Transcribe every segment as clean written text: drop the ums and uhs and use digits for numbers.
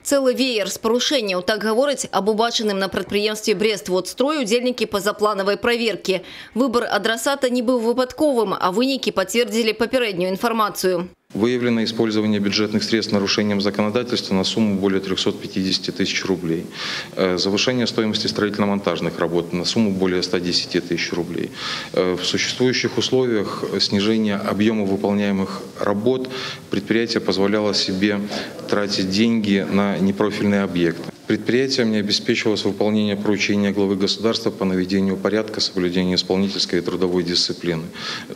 Цэлы веер з парушэнняў, так гавораць аб убачаным на прадпрыемстве Брест-Водстрой удзельнікі пазапланавай праверкі. Выбор адрасата не быў выпадковым, а вынікі пацвердзілі папярэднюю информацию. Выявлено использование бюджетных средств нарушением законодательства на сумму более 350 тысяч рублей. Завышение стоимости строительно-монтажных работ на сумму более 110 тысяч рублей. В существующих условиях снижения объема выполняемых работ предприятие позволяло себе тратить деньги на непрофильные объекты. Предприятием не обеспечивалось выполнение поручения главы государства по наведению порядка, соблюдению исполнительской и трудовой дисциплины,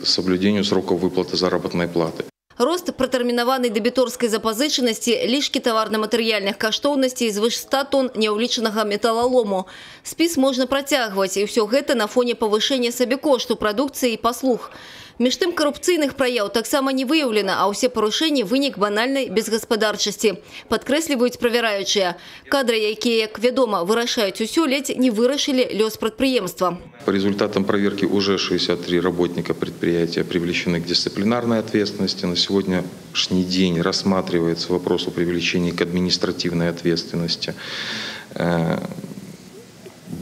соблюдению сроков выплаты заработной платы. Рост пратэрмінаванай дэбіторскай запазычанасці, лішкі таварна-матэрыяльных каштоўнасцей звыш 100 тонн няўлічанага металлолому. Спіс можна працягваць, і ўсё гэта на фоне павышэння сабекошту прадукцыі і паслуг. Між тым карупцыйных праяў таксама не выяўлена, а ўсе парушэнні вынік банальнай безгаспадарчасці. Падкрэсліваюць правяраючыя. Кадры, якія, як вядома, вырашаюць усё, ледзь не вырашылі лёс прадпрыемства. По результатам проверки уже 63 работника предприятия привлечены к дисциплинарной ответственности. На сегодняшний день рассматривается вопрос о привлечении к административной ответственности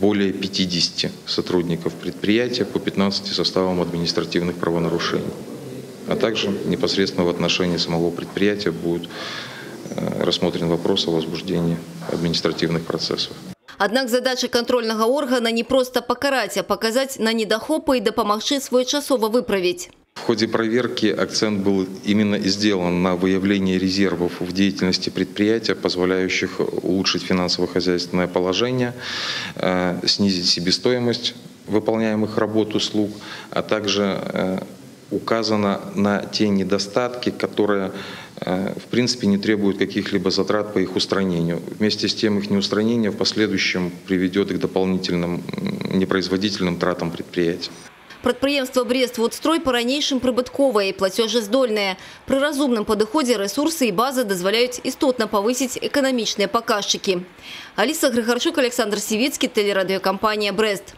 более 50 сотрудников предприятия по 15 составам административных правонарушений. А также непосредственно в отношении самого предприятия будет рассмотрен вопрос о возбуждении административных процессов. Аднак задача контрольного органа не просто пакараць, а показать на недахопы и дапамагчы своечасова выправить. В ходе проверки акцент был именно сделан на выявлении резервов в деятельности предприятия, позволяющих улучшить финансово-хозяйственное положение, снизить себестоимость выполняемых работ услуг, а также указано на те недостатки, которые в принципе не требуют каких-либо затрат по их устранению. Вместе с тем их неустранение в последующем приведет к дополнительным непроизводительным тратам предприятия. Прадпрыемства Брест-Водстрой па-ранейшым прыбытковае і плацежаздольнае. Пры разумным падыходзе рэсурсы і базы дазваляюць істотна павысіць эканамічныя паказчыкі. Аліса Грыгарчук, Александр Сівіцкі, тэлерадыёкампанія «Брест».